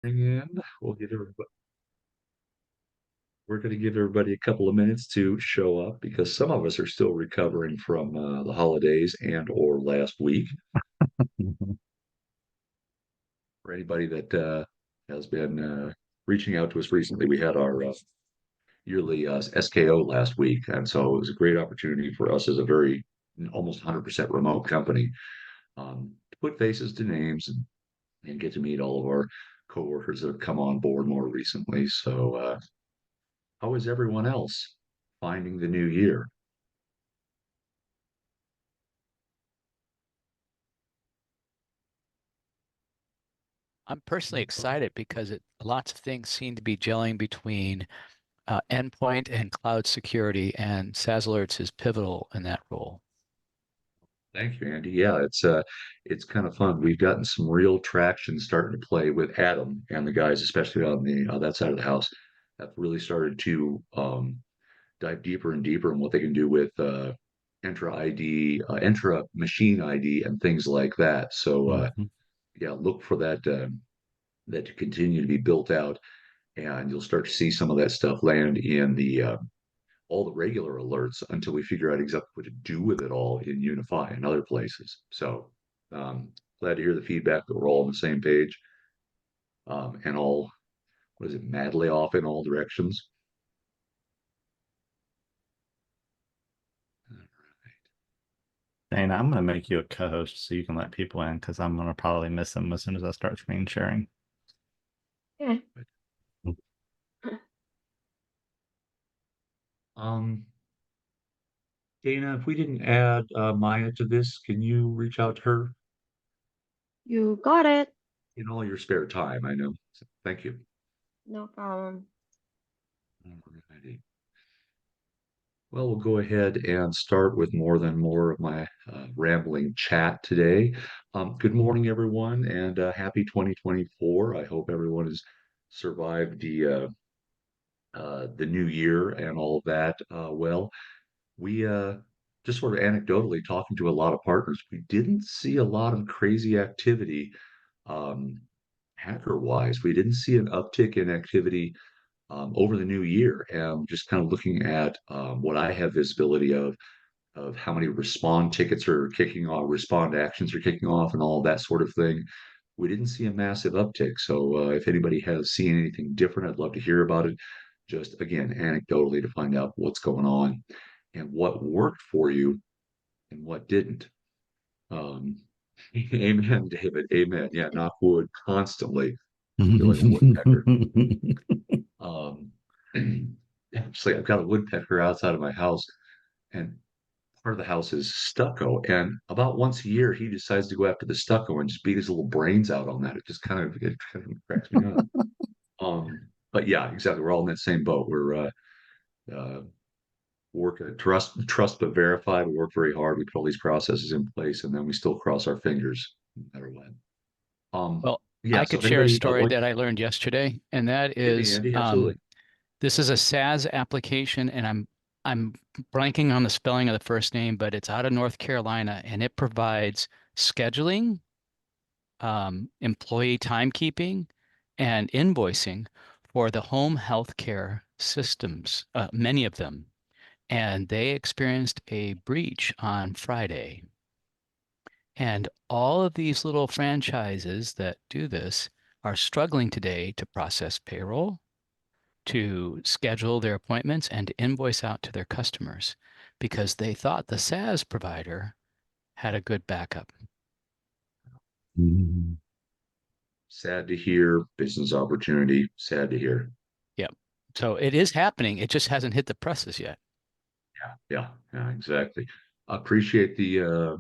And we're going to give everybody a couple of minutes to show up because some of us are still recovering from the holidays and or last week. Mhm. For anybody that has been reaching out to us recently, we had our yearly SKO last week, and so it was a great opportunity for us as a very almost 100% remote company to put faces to names and get to meet all of our coworkers that have come on board more recently. So how is everyone else finding the new year? I'm personally Any thoughts? excited because lots of things seem to be gelling between endpoint and cloud security, and SaaS Alerts is pivotal in that role. Thank you, Andy. Yeah, it's kind of fun. We've gotten some real traction starting to play with Adam and the guys, especially on the that side of the house, have really started to dive deeper and deeper in what they can do with Entra ID, Entra machine ID, and things like that. So Mhm. yeah, look for that to continue to be built out, and you'll start to see some of that stuff land in the all the regular alerts until we figure out exactly what to do with it all in Unify and other places. So um, glad to hear the feedback that we're all on the same page and all, what is it, madly off in all directions. Dana, I'm going to make you a co-host so you can let people in because I'm going to probably miss them as soon as I start screen sharing. Yeah. Um, Dana, if we didn't add Maya to this, can you reach out to her You got it. in all your spare time? I know. So, thank you. No problem. Alrighty. Well, we'll go ahead and start with more of my rambling chat today. Good morning, everyone, and happy 2024. I hope everyone has survived the new year and all of that well. We just sort of anecdotally talking to a lot of partners, we didn't see a lot of crazy activity um, hacker wise. We didn't see an uptick in activity over the new year. And just kind of looking at what I have visibility of how many respond tickets are kicking off, respond actions are kicking off, and all that sort of thing. We didn't see a massive uptick. So if anybody has seen anything different, I'd love to hear about it. Just again, anecdotally to find out what's going on and what worked for you and what didn't. Um, amen, David. Amen. Yeah, knock wood constantly. Feel like a woodpecker. Um, actually, I've got a woodpecker outside of my house, and part of the house is stucco. And about once a year, he decides to go after the stucco and just beat his little brains out on that. It kind of cracks me up. But yeah, exactly. We're all in that same boat. We're uh, work trust but verify. We work very hard. We put all these processes in place, and then we still cross our fingers no matter what. Well, Yeah. I So could if share a anybody story like, that I learned yesterday, and that hit me, is Andy. Absolutely. this is a SaaS application, and I'm blanking on the spelling of the first name, but it's out of North Carolina, and it provides scheduling, employee timekeeping, and invoicing for the home healthcare systems, many of them. And they experienced a breach on Friday. And all of these little franchises that do this are struggling today to process payroll, to schedule their appointments, and to invoice out to their customers because they thought the SaaS provider had a good backup. Sad to hear. Business opportunity. Sad to hear. Yep. So it is happening. It just hasn't hit the presses yet. Yeah, exactly. I appreciate the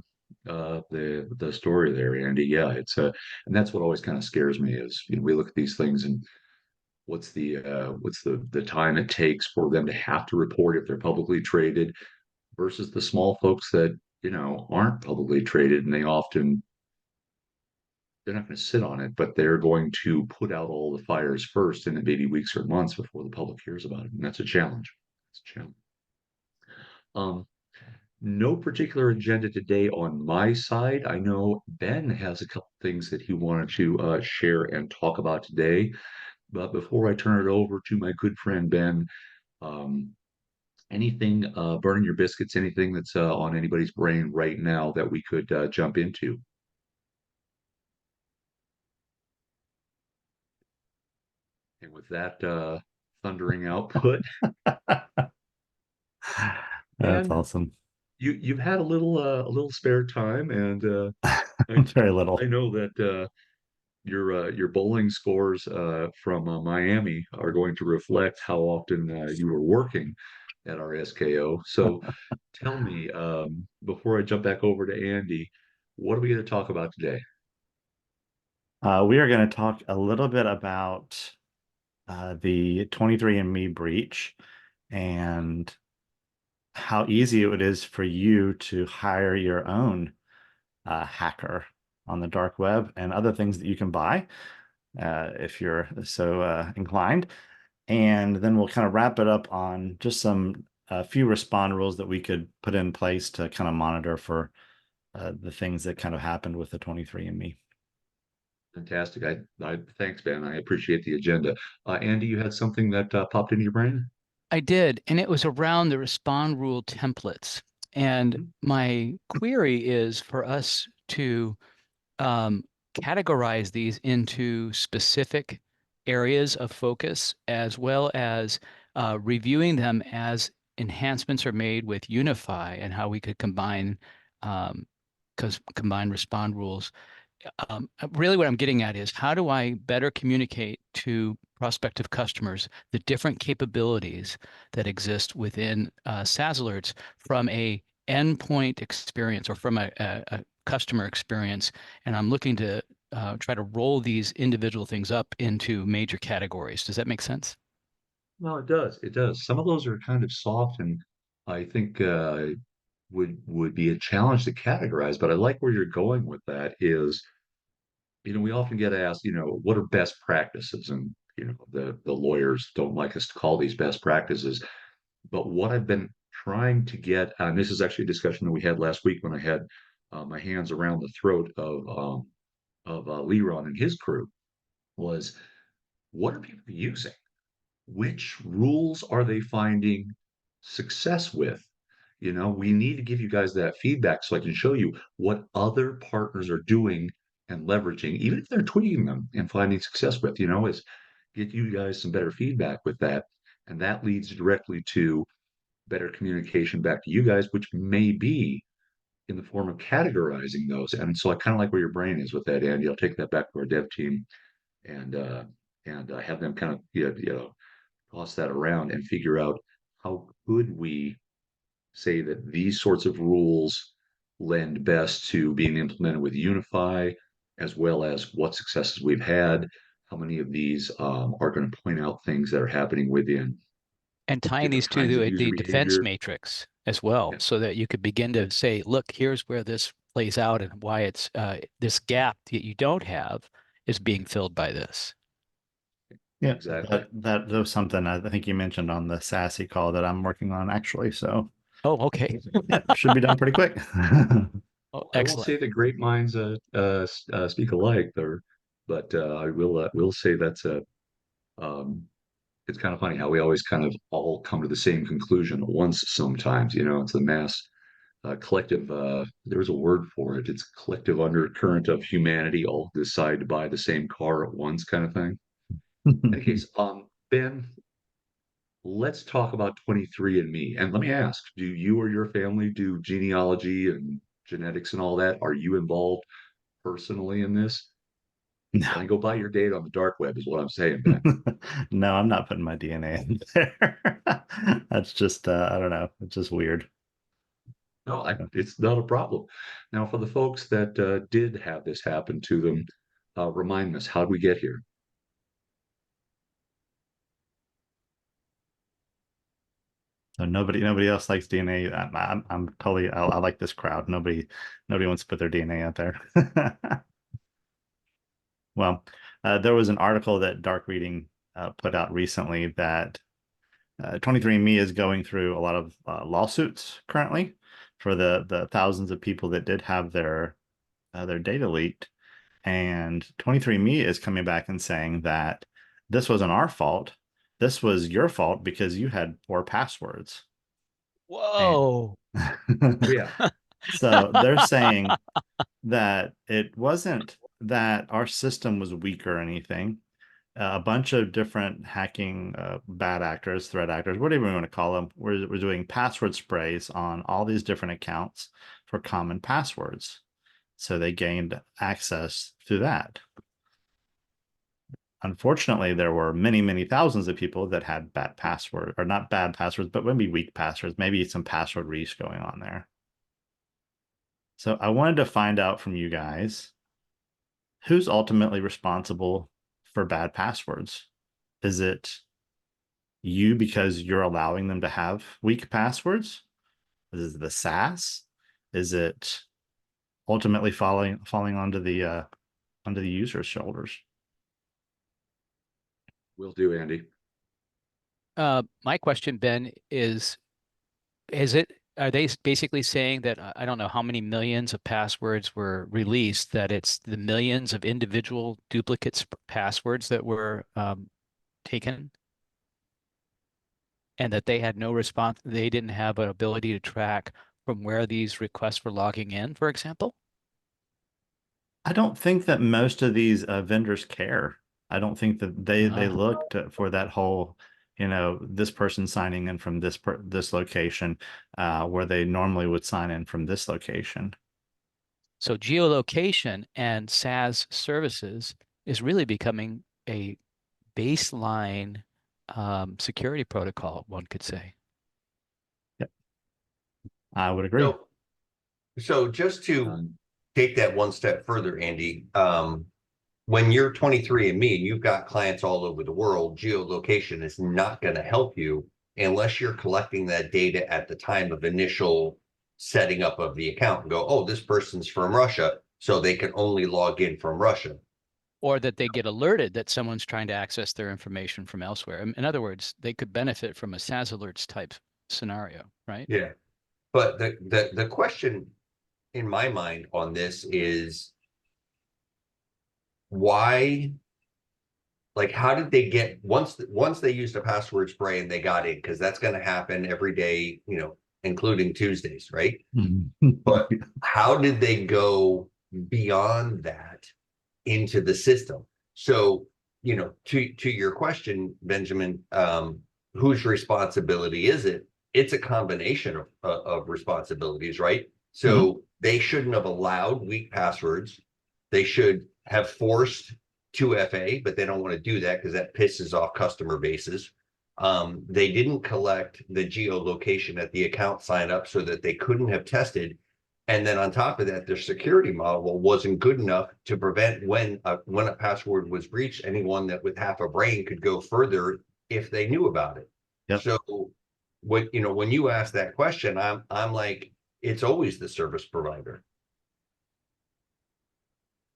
story there, Andy. Yeah, it's and that's what always kind of scares me is we look at these things and what's the time it takes for them to have to report if they're publicly traded versus the small folks that aren't publicly traded and they're not going to sit on it, but they're going to put out all the fires first, and it may be weeks or months before the public hears about it, and that's a challenge. It's a challenge. Um, No particular agenda today on my side. I know Ben has a couple things that he wanted to share and talk about today. But before I turn it over to my good friend Ben, um, anything burning your biscuits, anything that's on anybody's brain right now that we could jump into? And with that thundering output, That's Ben, awesome. you've had a little spare time, and I Very little. I know that your bowling scores from Miami are going to reflect how often you were working at our SKO. So tell me, before I jump back over to Andy, what are we going to talk about today? We are going to talk a little bit about the 23andMe breach and how easy it is for you to hire your own hacker on the dark web and other things that you can buy if you're so inclined. And then we'll kind of wrap it up on just some a few respond rules that we could put in place to kind of monitor for the things that kind of happened with the 23andMe. Fantastic. I thanks, Ben. I appreciate the agenda. Andy, you had something that popped into your brain? I did, and it was around the respond rule templates. And Mhm. my query is for us to um, categorize these into specific areas of focus, as well as reviewing them as enhancements are made with Unify and how we could combine combine respond rules. Really what I'm getting at is how do I better communicate to prospective customers the different capabilities that exist within SaaS alerts from a endpoint experience or from a customer experience, and I'm looking to try to roll these individual things up into major categories. Does that make sense? Well, it does. It does. Some of those are kind of soft, and I think would be a challenge to categorize. But I like where you're going with that. Is we often get asked, what are best practices, and the lawyers don't like us to call these best practices. But what I've been trying to get, and this is actually a discussion that we had last week when I had my hands around the throat of Leron and his crew, was what are people using? Which rules are they finding success with? We need to give you guys that feedback so I can show you what other partners are doing and leveraging, even if they're tweaking them and finding success with, is get you guys some better feedback with that. And that leads directly to better communication back to you guys, which may be in the form of categorizing those. And so I kind of like where your brain is with that, Andy. I'll take that back to our dev team and have them kind of toss that around and figure out how could we say that these sorts of rules lend best to being implemented with Unify, as well as what successes we've had. How many of these are going to point out things that are happening within And tying different these to kinds of user the defense behavior? matrix as well, Yeah, so that you could begin to say, look, here's where this plays out and why it's this gap that you don't have is being filled by this. Yeah, exactly. that was something I think you mentioned on the SASE call that I'm working on actually. So Oh, okay. yeah, should be done pretty quick. Oh, I won't excellent. say that great minds speak alike, but I will say that's a um, it's kind of funny how we always kind of all come to the same conclusion at once sometimes. It's the mass collective, there's a word for it. It's collective undercurrent of humanity all decide to buy the same car at once kind of thing. In any case, Ben, let's talk about 23andMe. And let me ask, do you or your family do genealogy and genetics and all that? Are you involved personally in this? No. Don't go buy your data on the dark web is what I'm saying, Ben. No, I'm not putting my DNA in there. That's just I don't know. It's just weird. No, it's not a problem. Now, for the folks that did have this happen to them, remind us, how did we get here? So nobody else likes DNA. I'm totally. I like this crowd. Nobody wants to put their DNA out there. Well, there was an article that Dark Reading put out recently that 23andMe is going through a lot of lawsuits currently for the thousands of people that did have their data leaked. And 23andMe is coming back and saying that this wasn't our fault. This was your fault because you had poor passwords. And Whoa. Yeah. so they're saying that it wasn't that our system was weak or anything. A bunch of different hacking bad actors, threat actors, whatever you want to call them, we're doing password sprays on all these different accounts for common passwords. So they gained access through that. Unfortunately, there were many, many thousands of people that had bad password, or not bad passwords, but maybe weak passwords, maybe some password reuse going on there. So I wanted to find out from you guys, who's ultimately responsible for bad passwords? Is it you because you're allowing them to have weak passwords? Is it the SaaS? Is it ultimately falling onto the user's shoulders? Will do, Andy. My question, Ben, are they basically saying that I don't know how many millions of passwords were released, that it's the millions of individual duplicates passwords that were taken, and that they had no response, they didn't have an ability to track from where these requests were logging in, for example? I don't think that most of these vendors care. I don't think that they Ah. looked for that whole, this person signing in from this location, where they normally would sign in from this location. So geolocation and SaaS services is really becoming a baseline security protocol, one could say. Yep, I would agree. So just to Um, take that one step further, Andy, when you're 23andMe and you've got clients all over the world, geolocation is not going to help you unless you're collecting that data at the time of initial setting up of the account and go, oh, this person's from Russia, so they can only log in from Russia. Or that they get alerted that someone's trying to access their information from elsewhere. In other words, they could benefit from a SaaS alerts type scenario, right? Yeah. But the question in my mind on this is why, like, how did they get once they used a password spray and they got in, because that's going to happen every day, including Tuesdays, right? But how did they go beyond that into the system? So, to your question, Benjamin, whose responsibility is it? It's a combination of responsibilities, right? So they shouldn't have allowed weak passwords. They should have forced 2FA, but they don't want to do that because that pisses off customer bases. They didn't collect the geolocation at the account sign up so that they couldn't have tested. And then on top of that, their security model wasn't good enough to prevent when a password was breached, anyone that with half a brain could go further if they knew about it. Yep. So when you ask that question, I'm like, it's always the service provider.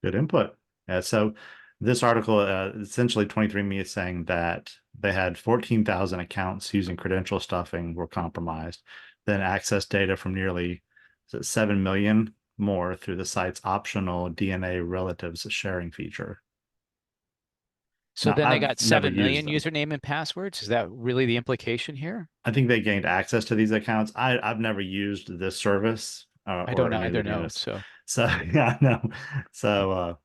Good input. So this article, essentially 23andMe is saying that they had 14,000 accounts using credential stuffing were compromised, then access data from nearly 7 million more through the site's optional DNA relatives sharing feature. So Now, then they I've got never 7 used million them. username and passwords. Is that really the implication here? I think they gained access to these accounts. I've never used this service I or don't any of the either know. units. So So yeah, no. So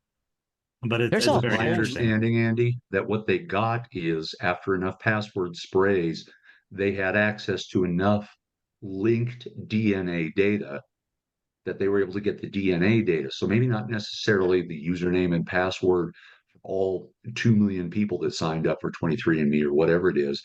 but there's it's a It's very my whole interesting. understanding, Andy, that what they got is after enough password sprays, they had access to enough linked DNA data that they were able to get the DNA data. So maybe not necessarily the username and password for all 2 million people that signed up for 23andMe or whatever it is,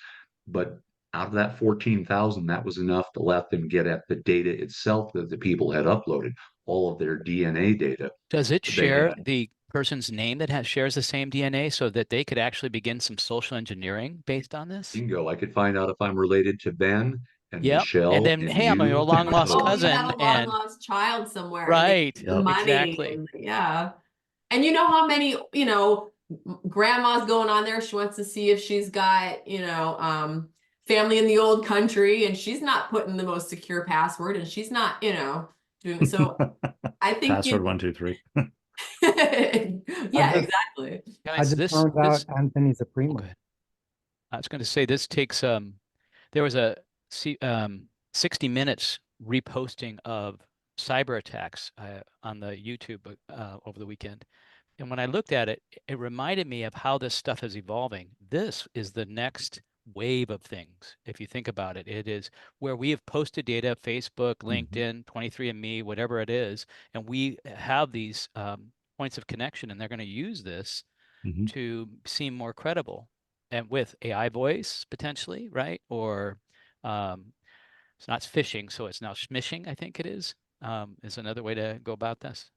but out of that 14,000, that was enough to let them get at the data itself that the people had uploaded, all of their DNA data Does it that they share had. the person's name that shares the same DNA so that they could actually begin some social engineering based on this? Bingo. I could find out if I'm related to Ben and Yep. And Michelle then, and hey, I'm your you long and lost Oh, Hope. you have cousin. a long And lost child somewhere and they right, the money exactly. and yeah. And you know how many, grandma's going on there, she wants to see if she's got, family in the old country, and she's not putting the most secure password, and she's not, doing so. I think Password 123. yeah, just- exactly. I Guys, just found out Anthony's a primo. okay. I was going to say this takes there was a 60 Minutes reposting of cyber attacks on the YouTube over the weekend. And when I looked at it, it reminded me of how this stuff is evolving. This is the next wave of things. If you think about it, it is where we have posted data, Facebook, LinkedIn, 23andMe, whatever it is, and we have these points of connection, and they're going to use this to seem more credible, and with AI voice potentially, right? Or it's not phishing, so it's now smishing, I think it is another way to go about this.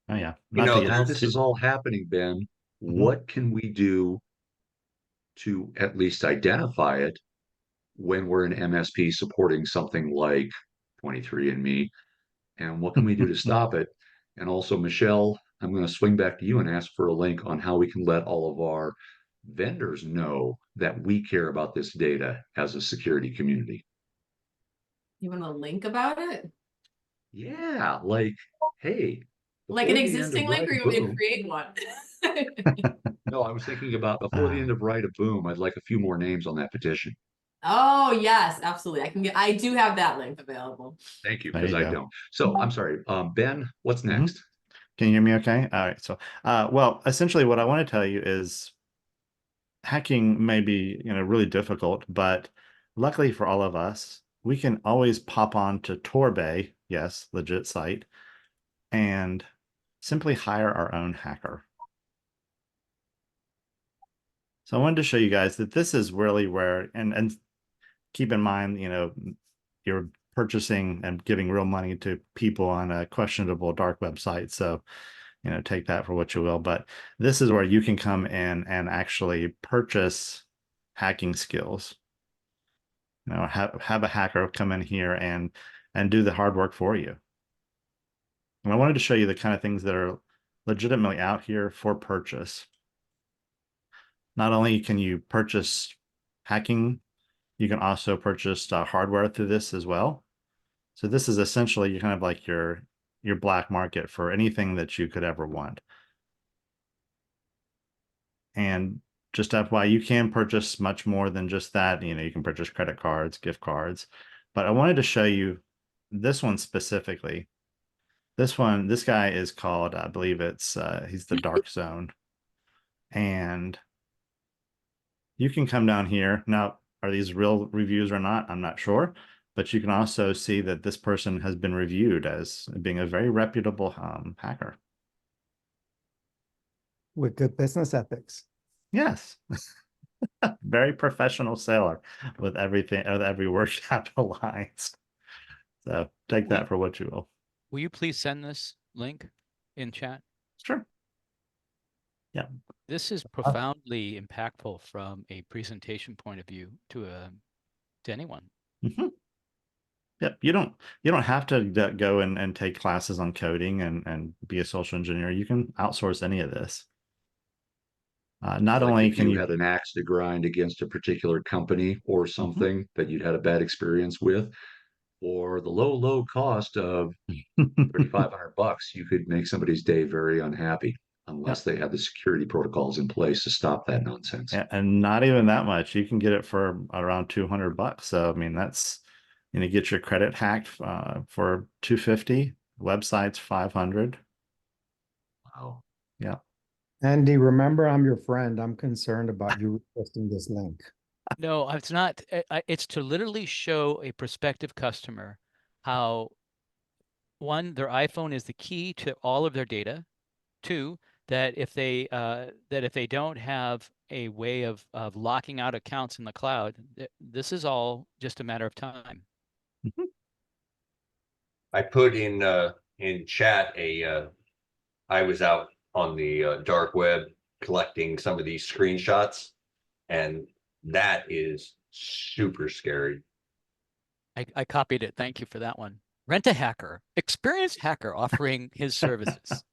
Oh yeah. You Not know, to While get this too, is all happening, Ben, what can we do to at least identify it when we're an MSP supporting something like 23andMe? And what can we do to stop it? And also, Michelle, I'm going to swing back to you and ask for a link on how we can let all of our vendors know that we care about this data as a security community. You want a link about it? Yeah, like, hey, Like an before the end of existing link, or you want me to Boom. create one? No, I was thinking about before the end of Boom, I'd like a few more names on that petition. Oh, yes, absolutely. I do have that link available. Thank you, there because you I go. don't. So I'm sorry, Ben, what's next? Can you hear me okay? All right. So, well, essentially what I want to tell you is hacking may be, really difficult, but luckily for all of us, we can always pop on to Torbay, yes, legit site, and simply hire our own hacker. So I wanted to show you guys that this is really where, and keep in mind, you're purchasing and giving real money to people on a questionable dark website. So, take that for what you will. But this is where you can come in and actually purchase hacking skills. Have a hacker come in here and do the hard work for you. And I wanted to show you the kind of things that are legitimately out here for purchase. Not only can you purchase hacking, you can also purchase hardware through this as well. So this is essentially kind of like your black market for anything that you could ever want. And just FYI, you can purchase much more than just that. You can purchase credit cards, gift cards. But I wanted to show you this one specifically. This guy is called, I believe he's the Dark Zone. And you can come down here. Now, are these real reviews or not? I'm not sure. But you can also see that this person has been reviewed as being a very reputable hacker. With good business ethics. Yes. Very professional sailor with everything, with every word capitalized. So take that for what you will. Will you please send this link in chat? Sure. Yeah. This is profoundly impactful from a presentation point of view to anyone. Yep. You don't have to go and take classes on coding and be a social engineer. You can outsource any of this. Not Like only if can you you had an axe to grind against a particular company or something that you'd had a bad experience with, or the low cost of $3,500, you could make somebody's day very unhappy unless they had the security protocols in place to stop that nonsense. and not even that much. You can get it for around $200. So I mean, that's get your credit hacked for $250. Websites $500. Wow. Yeah. Andy, remember I'm your friend. I'm concerned about you requesting this link. No, it's not. It's to literally show a prospective customer how, one, their iPhone is the key to all of their data. Two, that if they don't have a way of locking out accounts in the cloud, this is all just a matter of time. I put in chat I was out on the dark web collecting some of these screenshots, and that is super scary. I copied it. Thank you for that one. Rent a hacker, experienced hacker offering his services.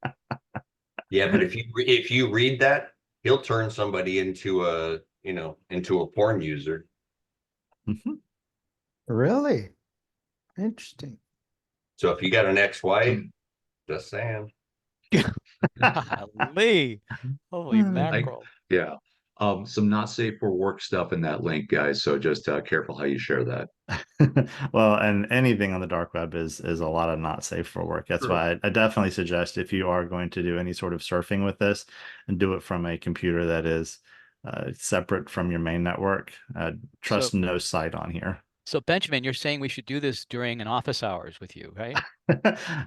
Yeah, but if you read that, he'll turn somebody into a porn user. Mhm. Really? Interesting. So if you got an ex-wife, Some, just saying. Golly, holy I, mackerel. yeah, some not safe for work stuff in that link, guys. So just careful how you share that. Well, and anything on the dark web is a lot of not safe for work. That's Sure. why I definitely suggest if you are going to do any sort of surfing with this, and do it from a computer that is separate from your main network. So, Trust no site on here. so Benjamin, you're saying we should do this during an office hours with you, right?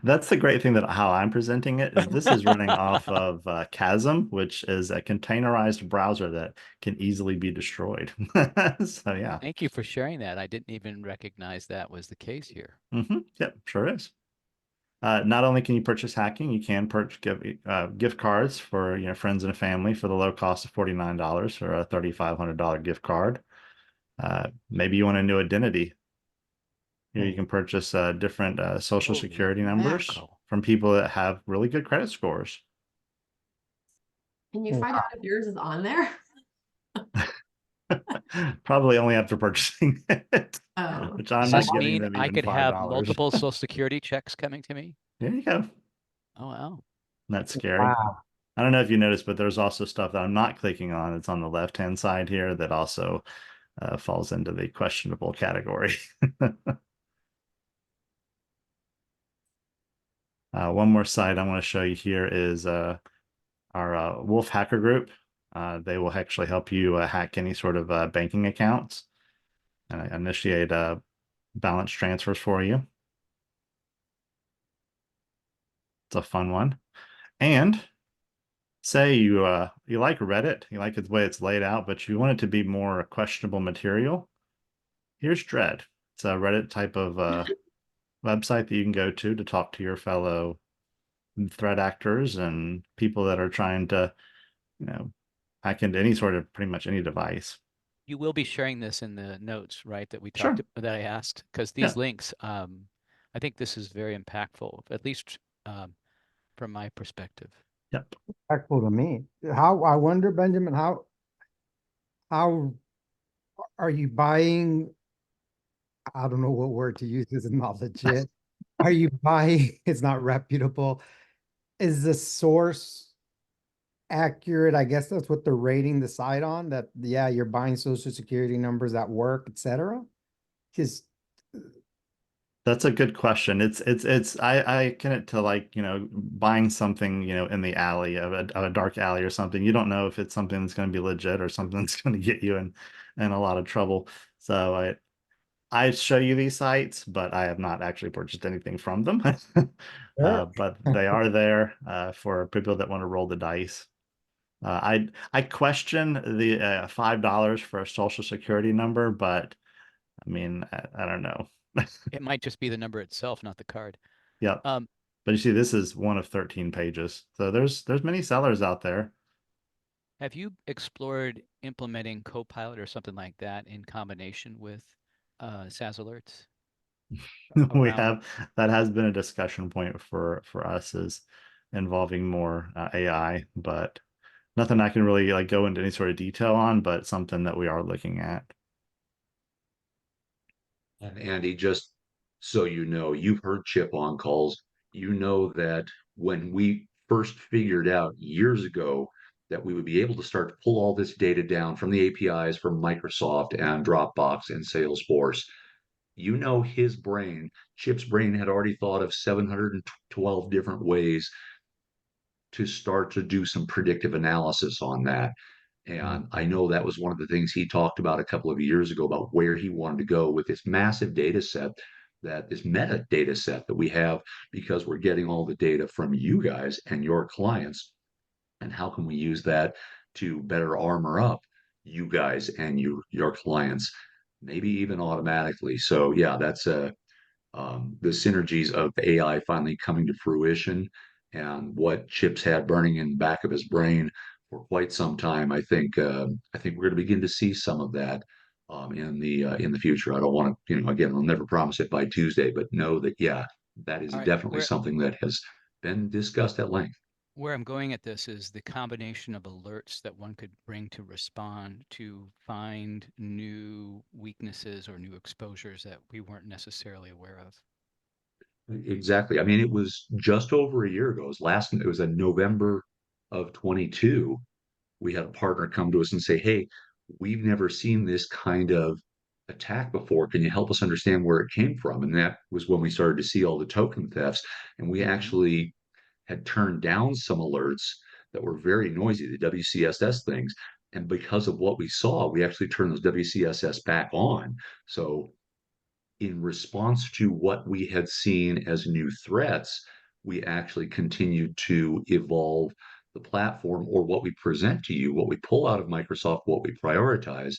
That's the great thing that how I'm presenting it is this is running off of Chasm, which is a containerized browser that can easily be destroyed. So yeah. Thank you for sharing that. I didn't even recognize that was the case here. Yep, sure is. Not only can you purchase hacking, you can purchase gift cards for friends and family for the low cost of $49 or a $3,500 gift card. Maybe you want a new identity. Here you can purchase different social Holy security numbers mackerel. from people that have really good credit scores. Can you find out if yours is on there? Probably only after purchasing it, Oh, which I'm Does not this giving mean them I even could have $5. multiple social security checks coming to me? There you go. Oh, wow. That's scary. Wow. I don't know if you noticed, but there's also stuff that I'm not clicking on. It's on the left-hand side here that also falls into the questionable category. One more site I want to show you here is our Wolf Hacker Group. They will actually help you hack any sort of banking accounts and initiate balance transfers for you. It's a fun one. And say you like Reddit, you like the way it's laid out, but you want it to be more questionable material. Here's Dread. It's a Reddit type of website that you can go to talk to your fellow threat actors and people that are trying to, you know, hack into any sort of pretty much any device. You will be sharing this in the notes, right, that we talked Sure. that I asked, because these Yeah. links, I think this is very impactful, at least from my perspective. Yep. Impactful to me. How, I wonder, Benjamin, how are you buying? I don't know what word to use. This is not legit. Are you buying? It's not reputable. Is the source accurate? I guess that's what they're rating the site on. That yeah, you're buying social security numbers at work, etc. Just That's a good question. It's I akin it to like, buying something, in the alley of a dark alley or something. You don't know if it's something that's going to be legit or something that's going to get you in a lot of trouble. So I show you these sites, but I have not actually purchased anything from them. sure. But they are there for people that want to roll the dice. I question the $5 for a social security number, but I mean, I don't know. It might just be the number itself, not the card. Yep. Um, But you see, this is one of 13 pages. So there's many sellers out there. have you explored implementing Copilot or something like that in combination with SaaS alerts We around? have that has been a discussion point for us is involving more AI, but nothing I can really like go into any sort of detail on, but something that we are looking at. And Andy, just so you know, you've heard Chip on calls. You know that when we first figured out years ago that we would be able to start to pull all this data down from the APIs from Microsoft and Dropbox and Salesforce, his brain, Chip's brain had already thought of 712 different ways to start to do some predictive analysis on that. And I know that was one of the things he talked about a couple of years ago about where he wanted to go with this massive data set, that this meta data set that we have, because we're getting all the data from you guys and your clients. And how can we use that to better armor up you guys and your clients, maybe even automatically? So yeah, that's the synergies of AI finally coming to fruition and what Chip's had burning in the back of his brain for quite some time. I think we're going to begin to see some of that in the future. I don't want to, again, I'll never promise it by Tuesday, but know that yeah, that is All right, definitely something that has been discussed at length. Where I'm going at this is the combination of alerts that one could bring to respond to find new weaknesses or new exposures that we weren't necessarily aware of. Exactly. I mean, it was just over a year ago. It was in November of 22. We had a partner come to us and say, "Hey, we've never seen this kind of attack before. Can you help us understand where it came from?" And that was when we started to see all the token thefts. And we actually had turned down some alerts that were very noisy, the WCSS things. And because of what we saw, we actually turned those WCSS back on. So in response to what we had seen as new threats, we actually continued to evolve the platform or what we present to you, what we pull out of Microsoft, what we prioritize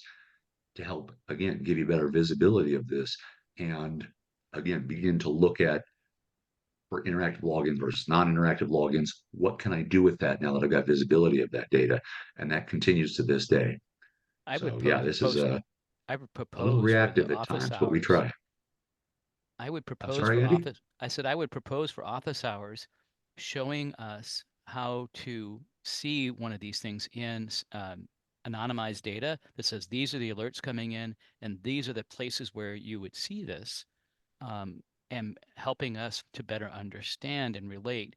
to help, again, give you better visibility of this. And again, begin to look at for interactive logins versus non-interactive logins, what can I do with that now that I've got visibility of that data? And that continues to this day. I would So yeah, this is propose I would a little propose for the reactive at office times, but we hours. try. I would I'm propose sorry, for Andy? office. I said I would propose for office hours, showing us how to see one of these things in anonymized data that says these are the alerts coming in, and these are the places where you would see this, and helping us to better understand and relate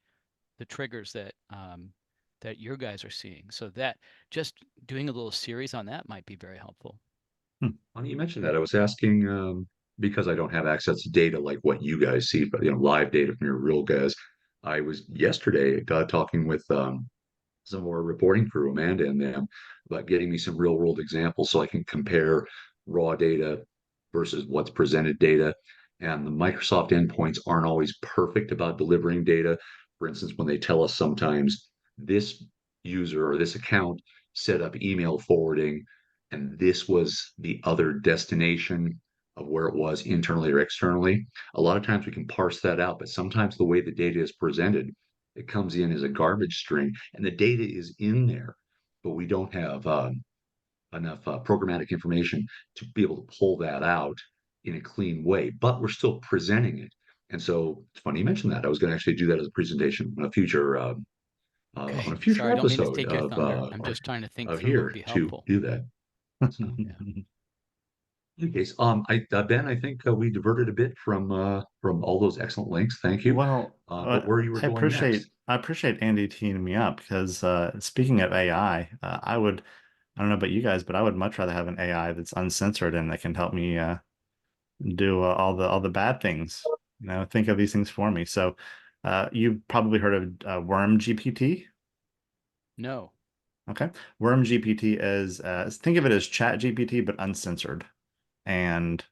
the triggers that your guys are seeing. So that just doing a little series on that might be very helpful. Funny you mentioned that. I was asking because I don't have access to data like what you guys see, but live data from your real guys. I was yesterday talking with some of our reporting crew, Amanda and them, about getting me some real world examples so I can compare raw data versus what's presented data. And the Microsoft endpoints aren't always perfect about delivering data. For instance, when they tell us sometimes this user or this account set up email forwarding, and this was the other destination of where it was internally or externally. A lot of times we can parse that out, but sometimes the way the data is presented, it comes in as a garbage string, and the data is in there, but we don't have enough programmatic information to be able to pull that out in a clean way. But we're still presenting it, and so it's funny you mentioned that. I was going to actually do that as a presentation on Okay, a future sorry, I don't mean to episode take your thunder. I'm just trying to think of through what would here be to helpful. do that. So, Yeah. okay, Ben, I think we diverted a bit from all those excellent links. Thank you. Well, But where you were going next? I appreciate Andy teeing me up because speaking of AI, I don't know about you guys, but I would much rather have an AI that's uncensored and that can help me do all the bad things. Think of these things for me. So, you've probably heard of Worm GPT. No. Okay, Worm GPT is think of it as Chat GPT but uncensored. And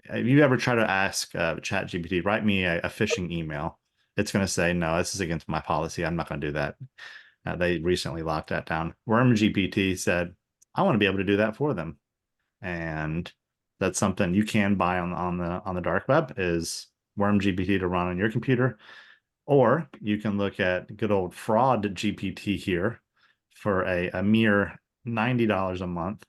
if you ever try to ask Chat GPT, write me a phishing email, it's going to say, no, this is against my policy. I'm not going to do that. They recently locked that down. Worm GPT said, I want to be able to do that for them. And that's something you can buy on the dark web is Worm GPT to run on your computer. Or you can look at good old Fraud GPT here for a mere $90 a month.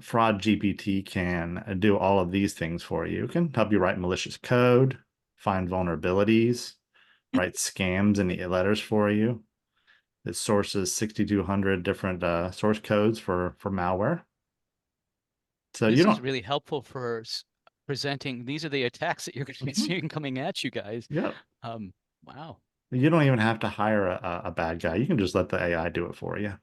Fraud GPT can do all of these things for you. It can help you write malicious code, find vulnerabilities, write scams in the letters for you. It sources 6,200 different source codes for malware. So you This is don't. really helpful for presenting. These are the attacks that you're going to be seeing coming at you guys. Yep. Wow. You don't even have to hire a bad guy. You can just let the AI do it for you.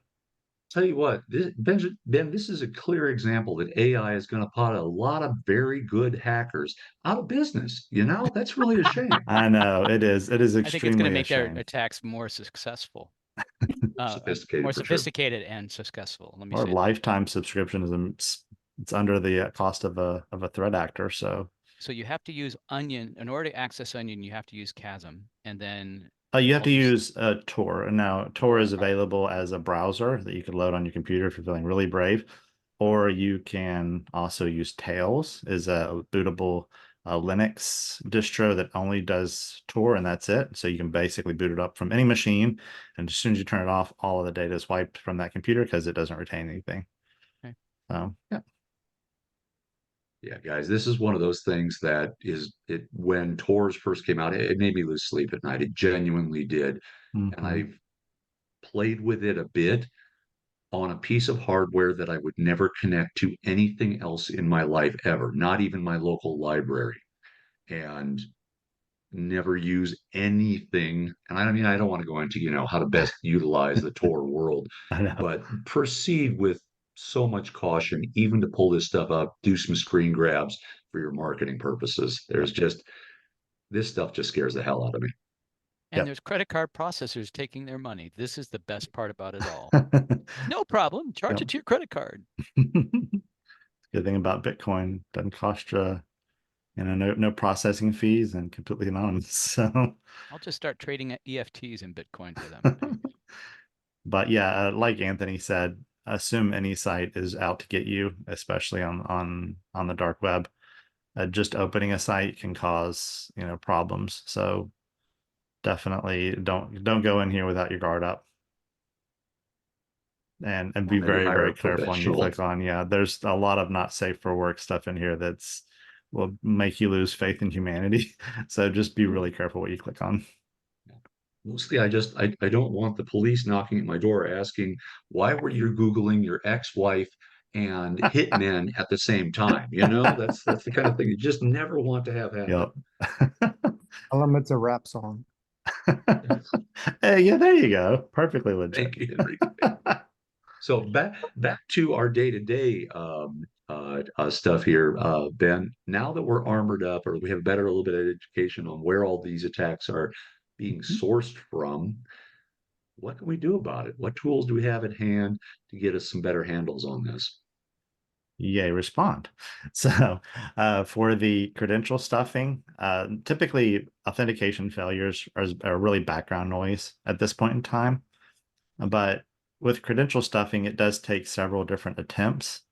Tell you what, Ben, this is a clear example that AI is going to put a lot of very good hackers out of business. That's really a shame. I know it is. It is I think it's going to extremely a make their shame. attacks more successful, more Sophisticated for sure. sophisticated and successful. Let me Or say that. lifetime subscription it's under the cost of a threat actor. So So you have to use Onion in order to access Onion. You have to use Chasm, and then you have all to these. use Tor. And now Tor is available as a browser that you can load on your computer if you're feeling really brave. Or you can also use Tails is a bootable Linux distro that only does Tor and that's it. So you can basically boot it up from any machine. And as soon as you turn it off, all of the data is wiped from that computer because it doesn't retain anything. Okay. Yeah. Yeah, guys, this is one of those things that is it when Tors first came out, it made me lose sleep at night. It genuinely did. And Mhm. I've played with it a bit on a piece of hardware that I would never connect to anything else in my life ever, not even my local library, and never use anything. And I mean, I don't want to go into, how to best utilize the Tor world, I know. but proceed with so much caution, even to pull this stuff up, do some screen grabs for your marketing purposes. Yep. There's just this stuff just scares the hell out of me. And Yep. there's credit card processors taking their money. This is the best part about it all. No problem. Charge Yep. it to your credit card. Good thing about Bitcoin, doesn't cost you, no processing fees and completely anonymous. So, I'll just start trading EFTs in Bitcoin for them. but yeah, like Anthony said, assume any site is out to get you, especially on the dark web. Just opening a site can cause, problems. So definitely don't go in here without your guard up. And be Maybe very, hire very a careful when you professional. click on. Yeah, there's a lot of not safe for work stuff in here that's will make you lose faith in humanity. So just be really careful what you click on. Mostly, I don't want the police knocking at my door asking, why were you Googling your ex-wife and hitmen at the same time? That's the kind of thing you just never want to have happen. Yep. Tell them it's a rap song. Hey, yeah, there you go. Perfectly legit. Thank you, Henry. So back to our day-to-day stuff here, Ben. Now that we're armored up, or we have better a little bit of education on where all these attacks are being sourced from, what can we do about it? What tools do we have at hand to get us some better handles on this? Yay, respond. So, for the credential stuffing, typically authentication failures are really background noise at this point in time. But with credential stuffing, it does take several different attempts.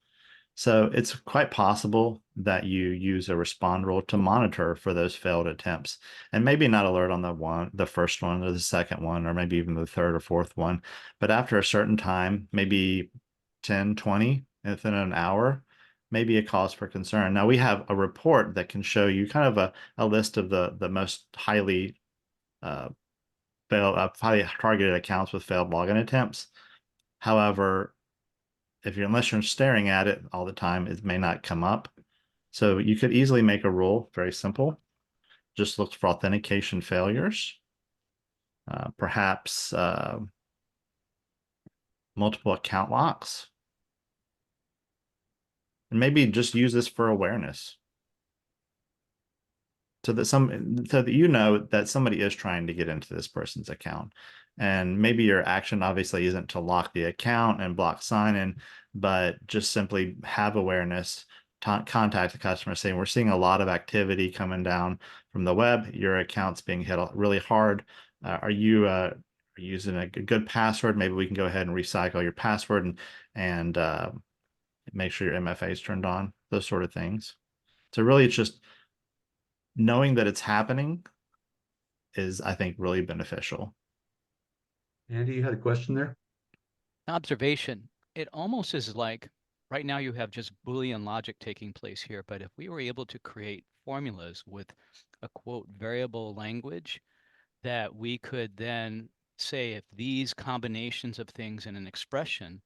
So it's quite possible that you use a respond rule to monitor for those failed attempts, and maybe not alert on the first one or the second one, or maybe even the third or fourth one. But after a certain time, maybe 10, 20, within an hour, maybe a cause for concern. Now we have a report that can show you kind of a list of the most highly uh, highly targeted accounts with failed login attempts. However, unless you're staring at it all the time, it may not come up. So you could easily make a rule, very simple. Just look for authentication failures, perhaps multiple account locks, and maybe just use this for awareness. So that you know that somebody is trying to get into this person's account. And maybe your action obviously isn't to lock the account and block sign in, but just simply have awareness, contact the customer saying, we're seeing a lot of activity coming down from the web. Your account's being hit really hard. Are you using a good password? Maybe we can go ahead and recycle your password and make sure your MFA is turned on, those sort of things. So really it's just knowing that it's happening is, I think, really beneficial. Andy, you had a question there? Observation. It almost is like right now you have just Boolean logic taking place here, but if we were able to create formulas with a quote variable language that we could then say if these combinations of things in an expression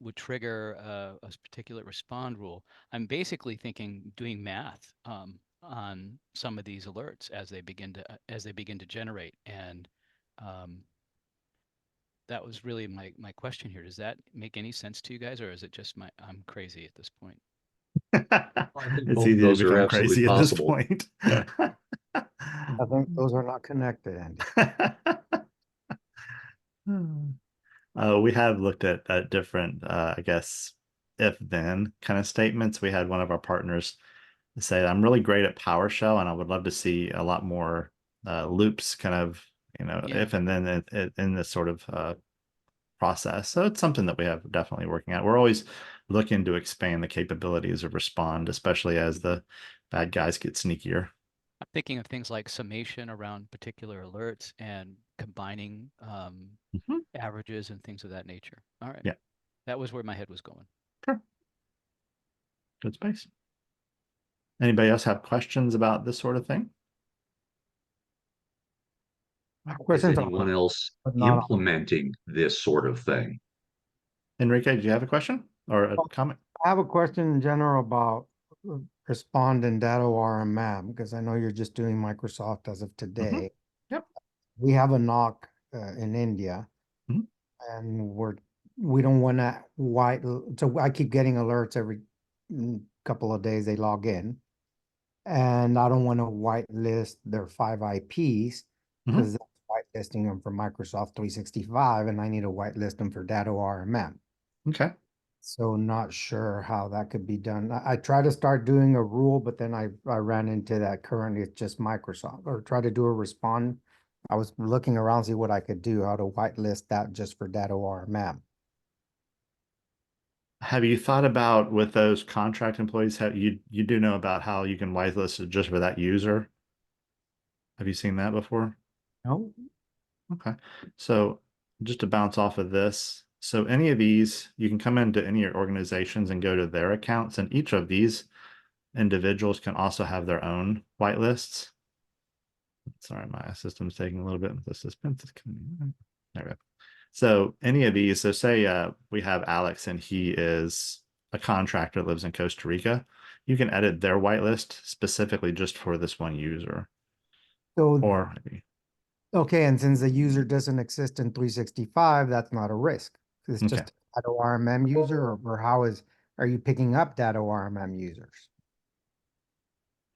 would trigger a particular respond rule. I'm basically thinking doing math on some of these alerts as they begin to generate. And um, that was really my question here. Does that make any sense to you guys, or is it just I'm crazy at this point? I think It's both of easy to those are become absolutely crazy at this possible. point. I think those are not connected, Andy. We have looked at different, I guess, if then kind of statements. We had one of our partners say, I'm really great at PowerShell and I would love to see a lot more loops kind of, Yeah. if and then in this sort of process. So it's something that we have definitely working at. We're always looking to expand the capabilities of Respond, especially as the bad guys get sneakier. I'm thinking of things like summation around particular alerts and combining Mhm. averages and things of that nature. All right. Yeah, That was where my head was going. sure. Good space. Anybody else have questions about this sort of thing? Is Questions anyone else but not implementing this sort of thing? Enrique, do you have a question or a comment? I have a question in general about Respond and Data RMM, because I know you're just doing Microsoft as of today. Yep. We have a knock in India, Mhm. and we don't want to so I keep getting alerts every couple of days they log in, and I don't want to whitelist their 5 IPs because that's whitelisting them for Microsoft 365, and I need to whitelist them for Data RMM. Okay. So not sure how that could be done. I try to start doing a rule, but then I ran into that currently it's just Microsoft, or try to do a respond. I was looking around, see what I could do, how to whitelist that just for Data RMM. Have you thought about with those contract employees, you do know about how you can whitelist it just for that user? Have you seen that before? No, Okay. So just to bounce off of this, so any of these, you can come into any of your organizations and go to their accounts, and each of these individuals can also have their own whitelists. Sorry, my system's taking a little bit. The suspense is coming in. There we go. So any of these, so say we have Alex and he is a contractor that lives in Costa Rica, you can edit their whitelist specifically just for this one user. so, Or maybe, okay, and since the user doesn't exist in 365, that's not a risk. It's okay. just a Data RMM user, or are you picking up Data RMM users?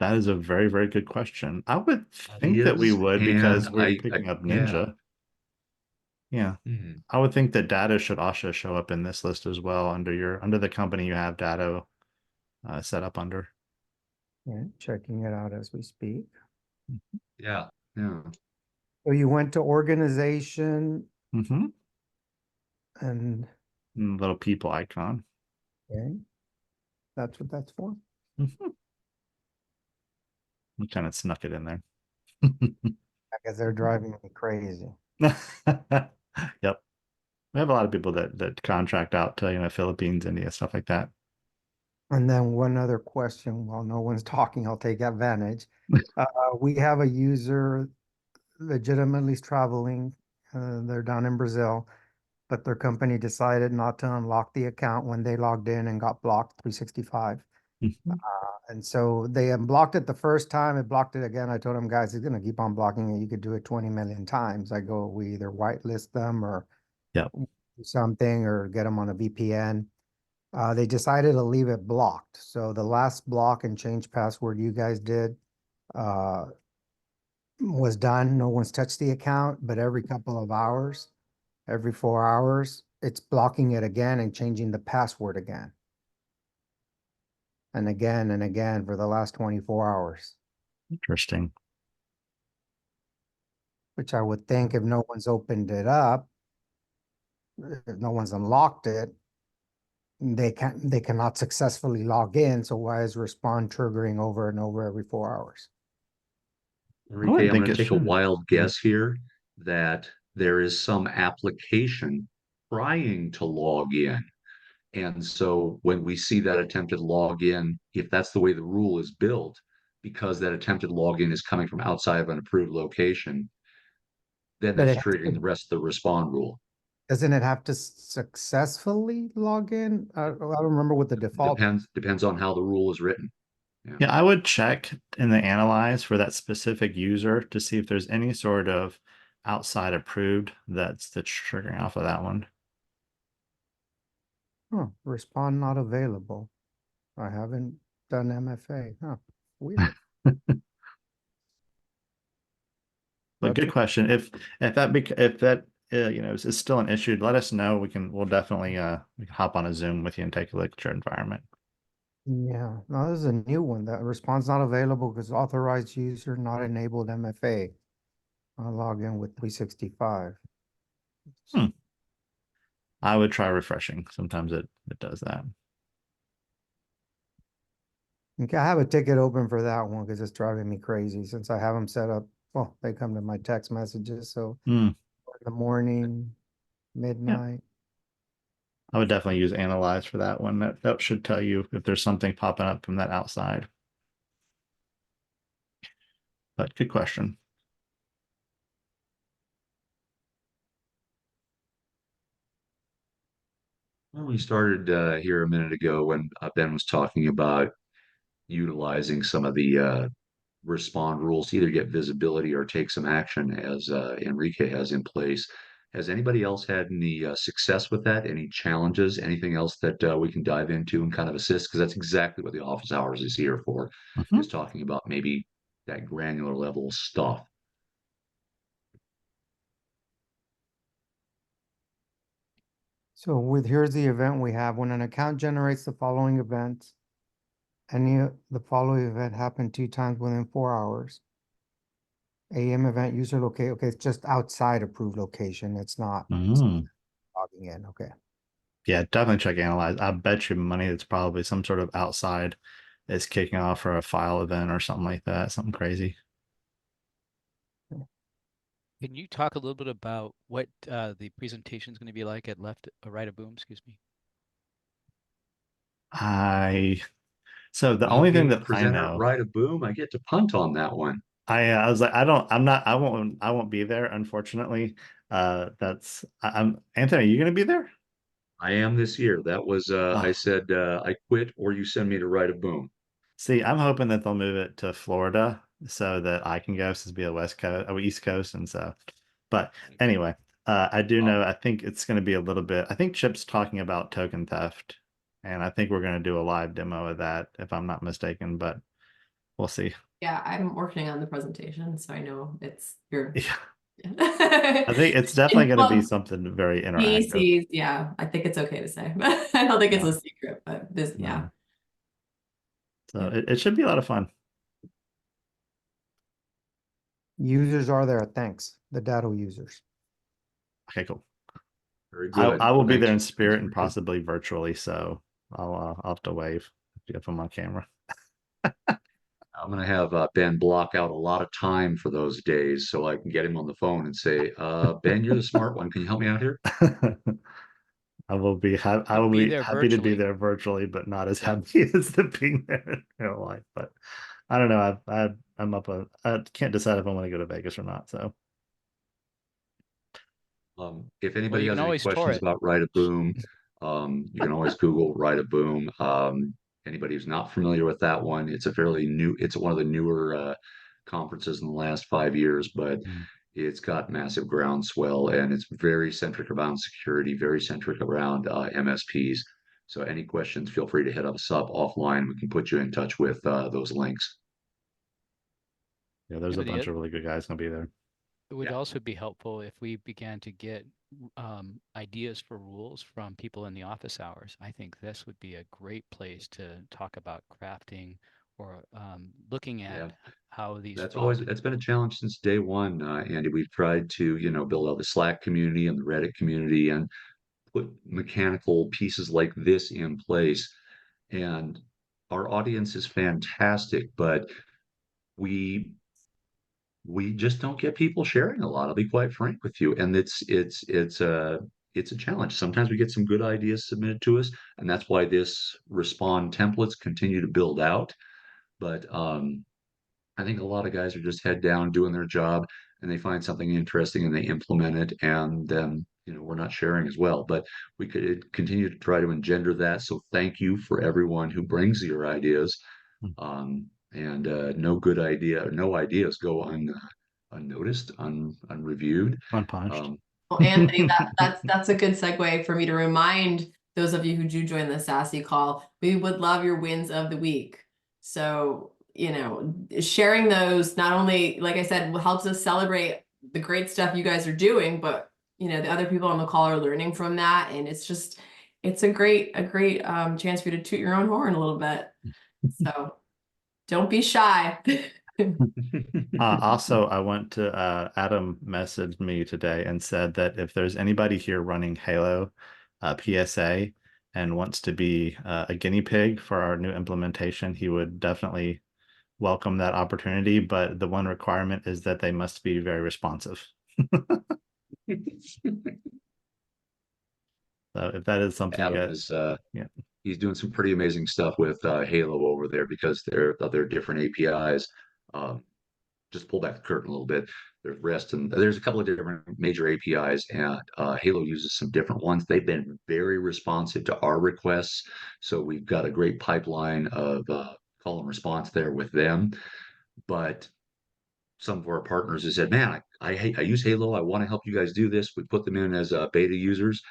That is a very, very good question. I would That think that we is, would because and we're picking up yeah. Ninja. Yeah. Mhm. I would think that data should also show up in this list as well under the company you have data set up under. Yeah, checking it out as we speak. Yeah, yeah. So you went to organization Mm-hmm. and, Little people icon. okay, that's what that's for. Mm-hmm. We kind of snuck it in there. Because they're driving me crazy. Yep. We have a lot of people that contract out to, Philippines, India, stuff like that. And then one other question, while no one's talking, I'll take advantage. We have a user legitimately traveling. They're down in Brazil, but their company decided not to unlock the account when they logged in and got blocked 365. Mhm. And so they unblocked it the first time, it blocked it again. I told them, guys, it's gonna keep on blocking it. You could do it 20 million times. I go, we either whitelist them or Yep. do something or get them on a VPN. They decided to leave it blocked. So the last block and change password you guys did uh, was done. No one's touched the account, but every couple of hours, every 4 hours, it's blocking it again and changing the password again. And again for the last 24 hours, Interesting. which I would think if no one's opened it up, if no one's unlocked it, they cannot successfully log in. So why is respond triggering over and over every 4 hours? I Enrique, would I'm think going it to take a should. wild guess here that there is some application trying to log in. And so when we see that attempted login, if that's the way the rule is built, because that attempted login is coming from outside of an approved location, then But it's it triggering the rest of the respond rule. doesn't it have to successfully log in? I don't remember what the default. Depends on how the rule is written. Yeah. Yeah, I would check in the analyze for that specific user to see if there's any sort of outside approved that's triggering off of that one. Huh, respond not available. I haven't done MFA. Huh, weird. But good question. If that is still an issue, let us know. We'll definitely we can hop on a Zoom with you and take a look at your environment. Yeah, no, this is a new one. That response not available because authorized user not enabled MFA. I'll log in with 365. Hmm. I would try refreshing. Sometimes it does that. Okay, I have a ticket open for that one because it's driving me crazy since I have them set up. Well, they come to my text messages. So Hmm. in the morning, midnight. I would definitely use analyze for that one. That should tell you if there's something popping up from that outside. But good question. Well, we started here a minute ago when Ben was talking about utilizing some of the respond rules to either get visibility or take some action, as Enrique has in place. Has anybody else had any success with that? Any challenges? Anything else that we can dive into and kind of assist? Because that's exactly what the office hours is here for, is talking about maybe that granular level stuff. So here's the event we have. When an account generates the following event, the following event happened 2 times within 4 hours. AM event user locate. Okay, it's just outside approved location. It's not logging in. Okay. Yeah, definitely check analyze. I bet you money it's probably some sort of outside is kicking off for a file event or something like that, something crazy. Can you talk a little bit about what the presentation is going to be like at right of boom, excuse me? So the Well, only thing being the that I presenter, know, right a boom, I get to punt on that one. I was like, I won't be there, unfortunately. I'm Anthony, are you gonna be there? I am this year. That was I Oh, said I quit or you send me to right a boom. see, I'm hoping that they'll move it to Florida so that I can go since it'll be a West Coast, East Coast, and so. But anyway, I do know. I think it's going to be a little bit. I think Chip's talking about token theft, and I think we're going to do a live demo of that, if I'm not mistaken. But we'll see. Yeah, I'm working on the presentation, so I know it's your. Yeah, Yeah. I think it's definitely going to be Well, something very interactive. PECs, yeah, I think it's okay to say. I don't think it's Yeah, a secret, but this, yeah. no. So Yeah. it should be a lot of fun. Users are there. Thanks. The data users. Okay, cool. Very I good. I will be Thanks. there in Thanks, spirit and Enrique. possibly virtually, so I'll have to wave if I'm on camera. I'm going to have Ben block out a lot of time for those days so I can get him on the phone and say, Ben, you're the smart one. Can you help me out here? I You'll will be be there happy to be virtually. there virtually, but not as Yeah. happy as the being there in real life. But I don't know. I can't decide if I want to go to Vegas or not. So If Well, anybody you can has any always tour questions it. about Ride a Boom, you can always Google Ride a Boom. Anybody who's not familiar with that one, it's one of the newer conferences in the last 5 years, but it's got massive groundswell and it's very centric around security, very centric around MSPs. So any questions, feel free to hit us up offline. We can put you in touch with those links. yeah, there's Yeah, a but bunch of really good guys gonna be there. it would Yeah. also be helpful if we began to get ideas for rules from people in the office hours. I think this would be a great place to talk about crafting or looking Yeah. at how these That's been a challenge since day one, Andy. We've tried to, build out the Slack community and the Reddit community and put mechanical pieces like this in place. And our audience is fantastic, but we we just don't get people sharing a lot. I'll be quite frank with you. And it's a challenge. Sometimes we get some good ideas submitted to us, and that's why this respond templates continue to build out. But I think a lot of guys are just head down doing their job and they find something interesting and they implement it and then we're not sharing as well. But we could continue to try to engender that. So thank you for everyone who brings your ideas. And no good idea, no ideas go unnoticed, unreviewed. Unpunched. Um, Well, Anthony, that's a good segue for me to remind those of you who do join the Sassy call. We would love your wins of the week. So, sharing those not only, like I said, helps us celebrate the great stuff you guys are doing, but the other people on the call are learning from that, and it's a great chance for you to toot your own horn a little bit. So, don't be shy. Also, I want to Adam messaged me today and said that if there's anybody here running Halo PSA and wants to be a guinea pig for our new implementation, he would definitely welcome that opportunity. But the one requirement is that they must be very responsive. So if that is something Adam that, is yeah, he's doing some pretty amazing stuff with Halo over there because they're different APIs. Um, just pull back the curtain a little bit. There's REST, and there's a couple of different major APIs, and Halo uses some different ones. They've been very responsive to our requests, so we've got a great pipeline of call and response there with them. But some of our partners have said, "Man, I use Halo. I want to help you guys do this." We put them in as beta users,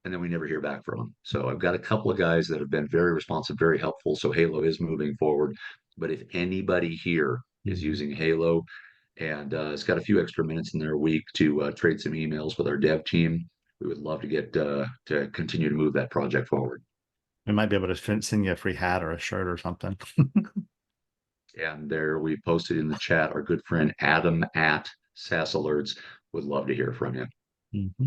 and then we never hear back from them. So I've got a couple of guys that have been very responsive, very helpful. So Halo is moving forward. But if anybody here is using Halo and it's got a few extra minutes in their week to trade some emails with our dev team, we would love to get to continue to move that project forward. We might be able to send you a free hat or a shirt or something. And there we posted in the chat, our good friend Adam at SaaS Alerts would love to hear from you. Mm-hmm.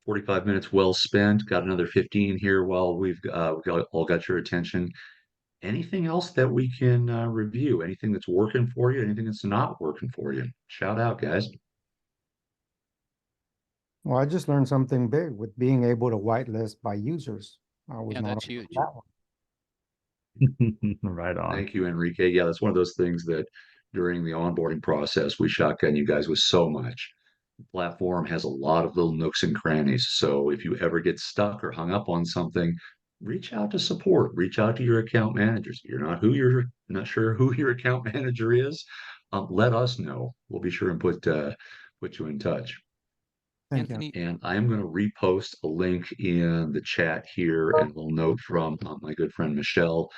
45 minutes well spent. Got another 15 here while we've all got your attention. Anything else that we can review? Anything that's working for you? Anything that's not working for you? Shout out, guys. Well, I just learned something big with being able to whitelist by users. I was Yeah, not that's aware of huge. that one. Right on. Thank you, Enrique. Yeah, that's one of those things that during the onboarding process, we shotgun you guys with so much. The platform has a lot of little nooks and crannies. So if you ever get stuck or hung up on something, reach out to support, reach out to your account managers. If you're not sure who your account manager is, let us know. We'll be sure and put you in touch. Thank you. Anthony, And I am going to repost a link in the chat here and a little note from my good friend Michelle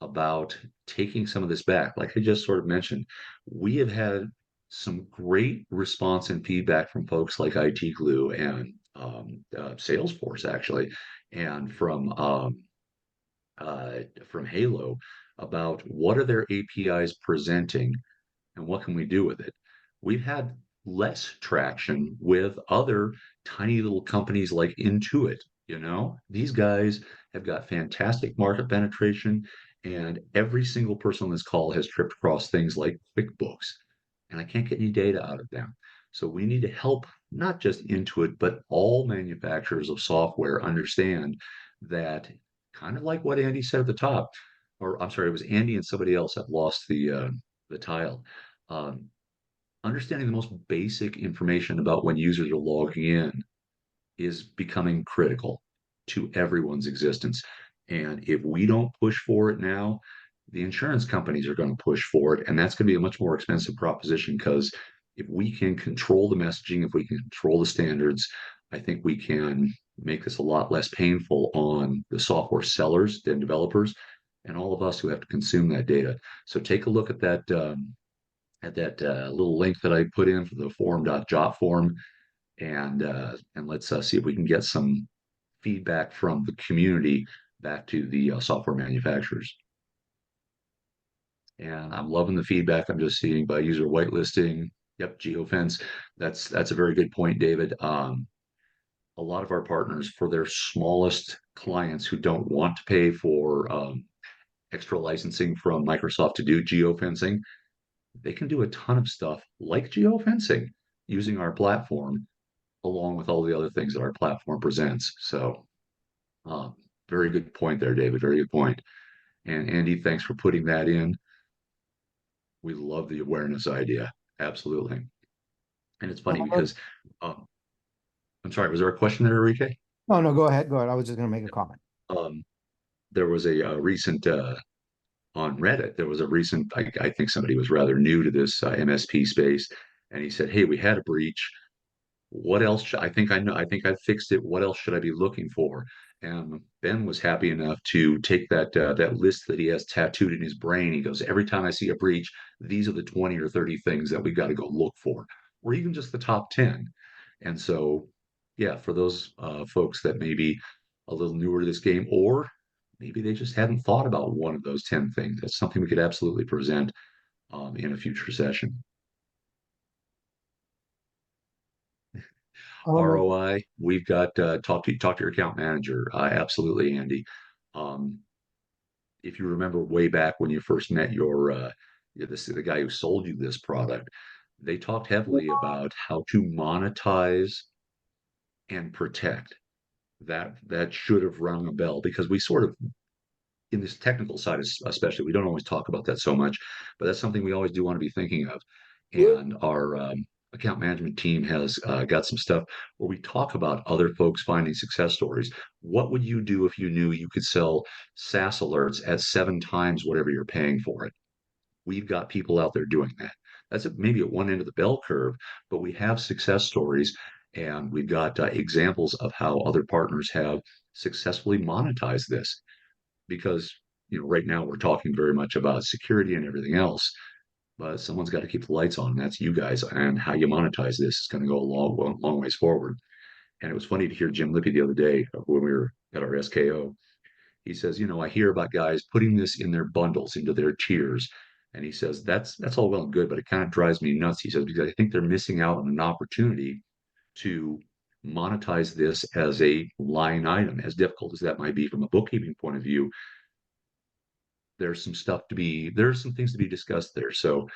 about taking some of this back. Like I just sort of mentioned, we have had some great response and feedback from folks like IT Glue and Salesforce, actually, and from Halo about what are their APIs presenting and what can we do with it? We've had less traction with other tiny little companies like Intuit. These guys have got fantastic market penetration, and every single person on this call has tripped across things like QuickBooks, and I can't get any data out of them. So we need to help not just Intuit, but all manufacturers of software understand that, kind of like what Andy said at the top, or I'm sorry, it was Andy and somebody else. I've lost the tile. Um, Understanding the most basic information about when users are logging in is becoming critical to everyone's existence. And if we don't push for it now, the insurance companies are going to push for it. And that's going to be a much more expensive proposition because if we can control the messaging, if we can control the standards, I think we can make this a lot less painful on the software sellers and developers and all of us who have to consume that data. So take a look at that little link that I put in for the forum.jot form, and let's see if we can get some feedback from the community back to the software manufacturers. And I'm loving the feedback I'm just seeing by user whitelisting. Yep, geofence. That's a very good point, David. A lot of our partners, for their smallest clients who don't want to pay for extra licensing from Microsoft to do geofencing, they can do a ton of stuff like geofencing using our platform, along with all the other things that our platform presents. So, very good point there, David. Very good point. And Andy, thanks for putting that in. We love the awareness idea. Absolutely. And it's funny because, um, I'm sorry, was there a question there, Enrique? No, no, go ahead. Go ahead. I was just going to make a comment. Um, there was a recent on Reddit. There was a recent. I think somebody was rather new to this MSP space, and he said, "Hey, we had a breach. What else I think I know, I think I fixed it. What else should I be looking for?" And Ben was happy enough to take that list that he has tattooed in his brain. He goes, every time I see a breach, these are the 20 or 30 things that we got to go look for, or even just the top 10. And so, yeah, for those folks that may be a little newer to this game, or maybe they just hadn't thought about one of those 10 things, that's something we could absolutely present in a future session. ROI, we've got talk to your account manager. Absolutely, Andy. Um, if you remember way back when you first met the guy who sold you this product, they talked heavily about how to monetize and protect. That should have rung a bell because we sort of in this technical side, especially, we don't always talk about that so much, but that's something we always do want to be thinking of. And our account management team has got some stuff where we talk about other folks finding success stories. What would you do if you knew you could sell SaaS alerts at 7 times whatever you're paying for it? We've got people out there doing that. That's maybe at one end of the bell curve, but we have success stories, and we've got examples of how other partners have successfully monetized this. Because right now we're talking very much about security and everything else, but someone's got to keep the lights on. And that's you guys, and how you monetize this is going to go a long ways forward. And it was funny to hear Jim Lippy the other day when we were at our SKO. He says, I hear about guys putting this in their bundles, into their tiers. And he says, that's all well and good, but it kind of drives me nuts. He says, because I think they're missing out on an opportunity to monetize this as a line item, as difficult as that might be from a bookkeeping point of view. There's some things to be discussed there. So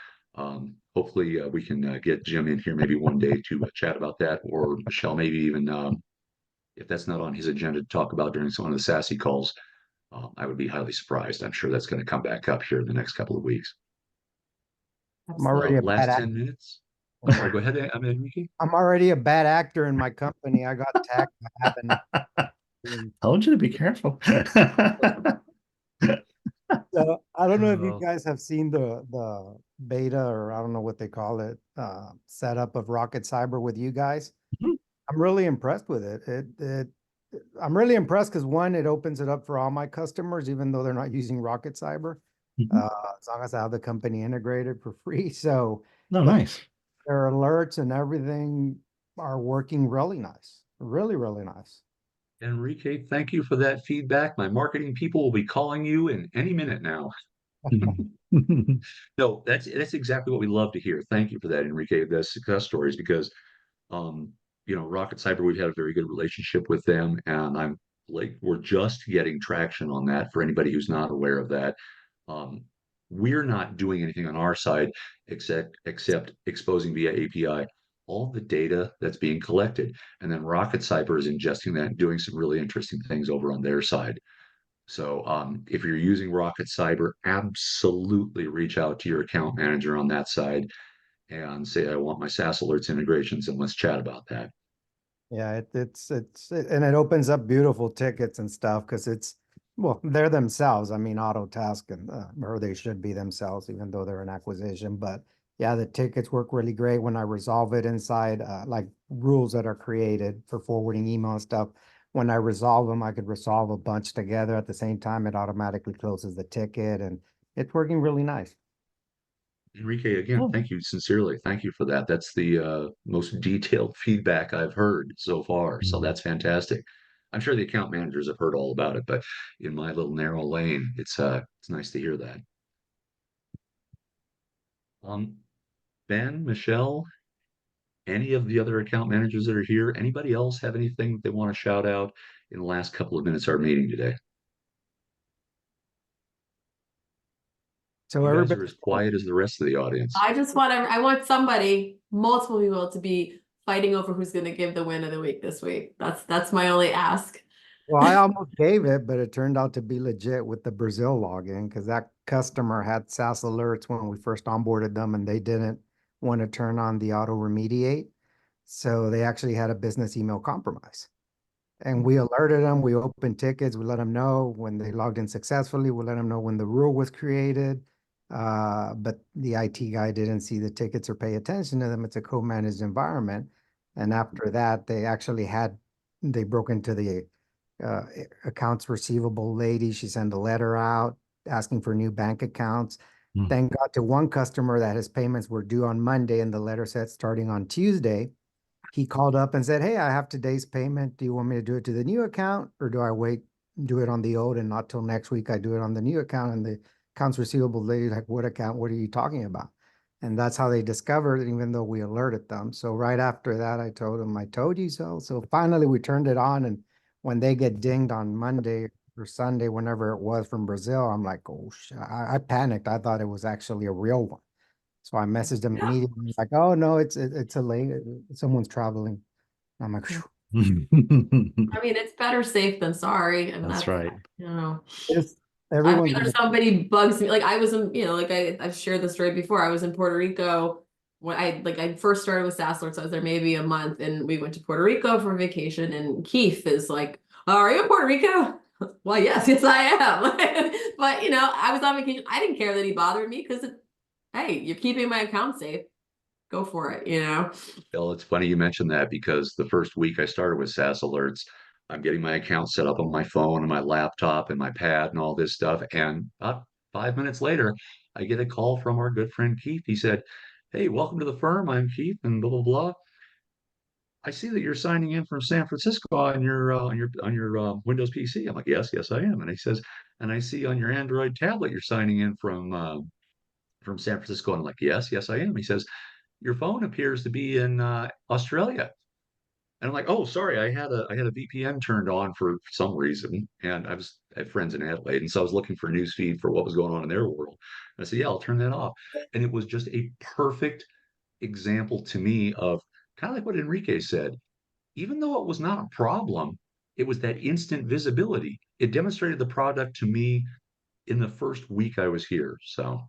hopefully we can get Jim in here maybe one day to chat about that, or Michelle, maybe even if that's not on his agenda to talk about during some of the SASE calls. I would be highly surprised. I'm sure that's going to come back up here in the next couple of weeks. I'm already a bad Last actor. 10 minutes. I'm sorry, go ahead, Enrique. I'm already a bad actor in my company. I got tagged for having. Told you to be careful. So I don't know if you Oh. guys have seen the beta, or I don't know what they call it, setup of Rocket Cyber with you guys. Mhm. I'm really impressed with it. I'm really impressed because, one, it opens it up for all my customers, even though they're not using Rocket Cyber, Mhm. as long as I have the company integrated for free. So No, nice. their alerts and everything are working really nice, really, really nice. Enrique, thank you for that feedback. My marketing people will be calling you in any minute now. No, that's exactly what we love to hear. Thank you for that, Enrique. The success stories, because um, Rocket Cyber, we've had a very good relationship with them, and we're just getting traction on that. For anybody who's not aware of that, um, we're not doing anything on our side except exposing via API all the data that's being collected, and then Rocket Cyber is ingesting that and doing some really interesting things over on their side. So if you're using Rocket Cyber, absolutely reach out to your account manager on that side and say, I want my SaaS alerts integrations, and let's chat about that. Yeah, and it opens up beautiful tickets and stuff because well, they're themselves. I mean, Autotask or they should be themselves, even though they're an acquisition. But yeah, the tickets work really great when I resolve it inside, like rules that are created for forwarding email and stuff. When I resolve them, I could resolve a bunch together at the same time. It automatically closes the ticket, and it's working really nice. Enrique, again, Oh. thank you sincerely. Thank you for that. That's the most detailed feedback I've heard so far. So that's fantastic. I'm sure the account managers have heard all about it, but in my little narrow lane, it's nice to hear that. Ben, Michelle, any of the other account managers that are here, anybody else have anything they want to shout out in the last couple of minutes of our meeting today? So You guys everybody, are as quiet as the rest of the audience. I want somebody, multiple people, to be fighting over who's going to give the win of the week this week. That's my only ask. well, I almost gave it, but it turned out to be legit with the Brazil login because that customer had SaaS alerts when we first onboarded them, and they didn't want to turn on the auto remediate. So they actually had a business email compromise. And we alerted them, we opened tickets, we let them know when they logged in successfully, we let them know when the rule was created. But the IT guy didn't see the tickets or pay attention to them. It's a co-managed environment. And after that, they broke into the accounts receivable lady. She sent a letter out asking for new bank accounts. Then got to one customer that his payments were due on Monday, and the letter said starting on Tuesday. He called up and said, hey, I have today's payment. Do you want me to do it to the new account, or do I wait, do it on the old, and not till next week I do it on the new account? And the accounts receivable lady, like, what account? What are you talking about? And that's how they discovered it, even though we alerted them. So right after that, I told them, I told you so. So finally we turned it on. And when they get dinged on Monday or Sunday, whenever it was from Brazil, I'm like, oh, I panicked. I thought it was actually a real one. So I messaged them immediately, like, oh no, it's a late, someone's traveling. I'm like, phew. I mean, it's better safe than sorry, and That's right. you know. It's I'd Everyone's rather gonna, somebody bugs me. Like I was in, like I've shared the story before. I was in Puerto Rico when I first started with SaaS Alerts. I was there maybe a month, and we went to Puerto Rico for vacation. And Keith is like, "Are you in Puerto Rico?" Well, yes, I am. But I was on vacation. I didn't care that he bothered me because, hey, you're keeping my account safe. Go for it. Well, it's funny you mentioned that because the first week I started with SaaS Alerts, I'm getting my account set up on my phone and my laptop and my pad and all this stuff. And about 5 minutes later, I get a call from our good friend Keith. He said, "Hey, welcome to the firm. I'm Keith, and blah blah blah. I see that you're signing in from San Francisco on your Windows PC." I'm like, "Yes, yes, I am." And he says, "And I see on your Android tablet you're signing in from San Francisco." And I'm like, "Yes, yes, I am." He says, "Your phone appears to be in Australia." And I'm like, "Oh, sorry, I had a VPN turned on for some reason, and I have friends in Adelaide, and so I was looking for news feed for what was going on in their world." And I said, "Yeah, I'll turn that off." And it was just a perfect example to me of kind of like what Enrique said. Even though it was not a problem, it was that instant visibility. It demonstrated the product to me in the first week I was here. So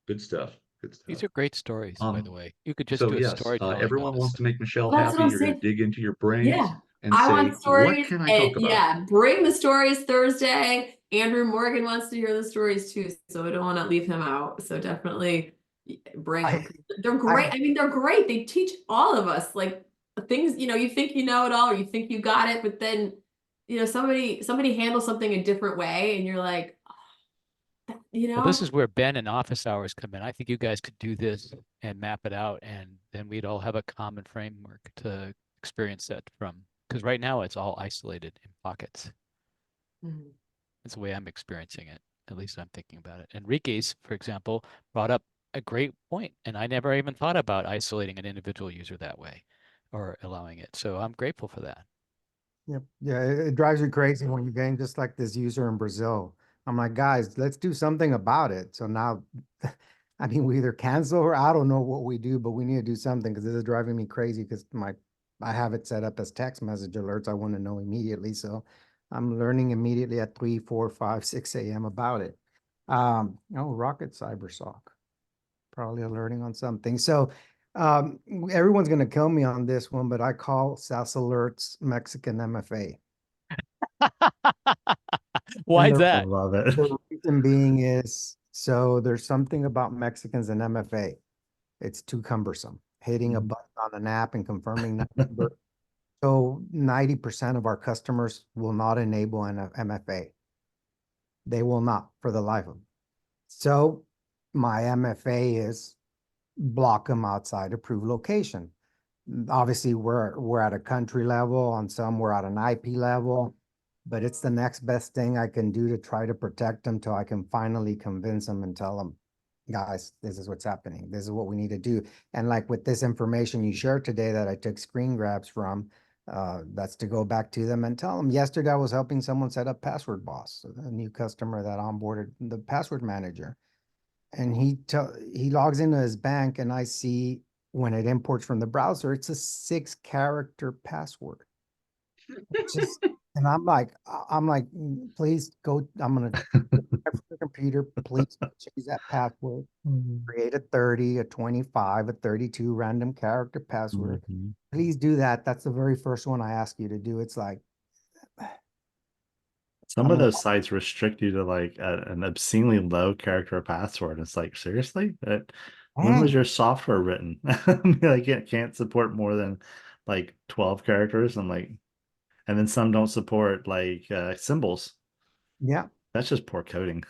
good stuff. Good These stuff. are great stories, by the Um, way. You could just so do a yes, storytelling on everyone wants this. to make Michelle Well, that's what I happy. was You're going to saying. dig into your Yeah. brains and I want say, "What stories, can I and talk about?" yeah, bring the stories Thursday. Andrew Morgan wants to hear the stories too, so I don't want to leave him out. So definitely bring I, him. They're I, great. I mean, they're great. They teach all of us like things, you think you know it all or you think you got it, but then somebody handles something a different way and you're like, you Well, this know, is where Ben and office hours come in. I think you guys could do this and map it out, and then we'd all have a common framework to experience that from. Because right now it's all isolated in pockets. Mhm. That's the way I'm experiencing it. At least I'm thinking about it. Enrique's, for example, brought up a great point, and I never even thought about isolating an individual user that way or allowing it. So I'm grateful for that. yep, yeah, it drives you crazy when you're getting just like this user in Brazil. I'm like, guys, let's do something about it. So now, I mean, we either cancel or I don't know what we do, but we need to do something because this is driving me crazy because I have it set up as text message alerts. I want to know immediately. So I'm learning immediately at 3, 4, 5, 6 a.m. about it. Rocket Cybersock, probably alerting on something. So everyone's going to kill me on this one, but I call SaaS Alerts Mexican MFA. Why And is I that? love it. the reason being is, so there's something about Mexicans and MFA. It's too cumbersome. Hitting a button on an app and confirming that number. So 90% of our customers will not enable an MFA. They will not for the life of them. So my MFA is block them outside approved location. Obviously, we're at a country level. On some, we're at an IP level, but it's the next best thing I can do to try to protect them till I can finally convince them and tell them, guys, this is what's happening. This is what we need to do. And like with this information you shared today that I took screen grabs from, that's to go back to them and tell them. Yesterday, I was helping someone set up Password Boss, a new customer that onboarded the password manager. And he logs into his bank and I see when it imports from the browser, it's a 6-character password. Just and I'm like, please go. I'm gonna the computer, please change that password. Create a 30, a 25, a 32 random character password. Mhm. Please do that. That's the very first one I ask you to do. It's like, Some I'm of like, those sites restrict you to like an obscenely low character password. It's like, seriously? When was man, your software written? Like it can't support more than like 12 characters. I'm like, and then some don't support like symbols. yeah. That's just poor coding.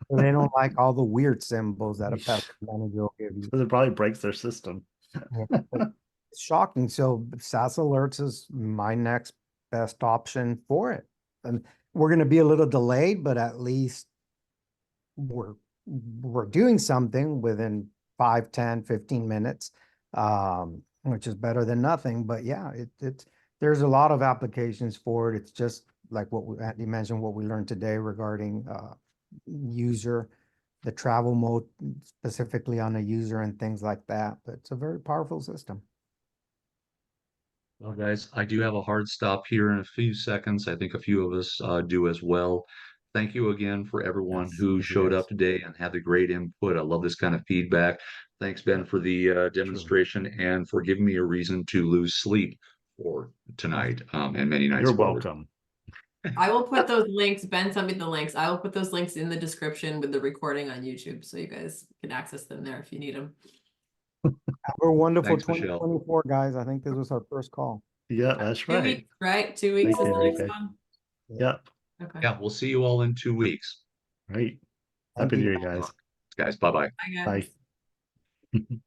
So they don't like all the weird symbols that a So password manager will give you. it probably breaks their system. Yeah, but it's shocking. So SaaS Alerts is my next best option for it. And we're going to be a little delayed, but at least we're we're doing something within 5, 10, 15 minutes, which is better than nothing. But yeah, it's there's a lot of applications for it. It's just like Andy mentioned, what we learned today regarding user, the travel mode specifically on a user and things like that. But it's a very powerful system. Well, guys, I do have a hard stop here in a few seconds. I think a few of us do as well. thank you again for everyone Yes, who thank you, showed guys. up today and had the great input. I love this kind of feedback. Thanks, Ben, for the demonstration and for giving me a reason to lose sleep for tonight and many nights You're forward. welcome. I will put those links. Ben sent me the links. I will put those links in the description with the recording on YouTube, so you guys can access them there if you need them. Have a wonderful Thanks, Michelle. 2024, guys. I think this was our first call. Yeah, that's 2 right. weeks, right? 2 weeks Thank is you, the next Enrique. one. Yep. Okay. Yeah, we'll see you all in 2 weeks. Right. Thank Happy New you. Year, guys. Guys, bye-bye. Bye, guys. Bye.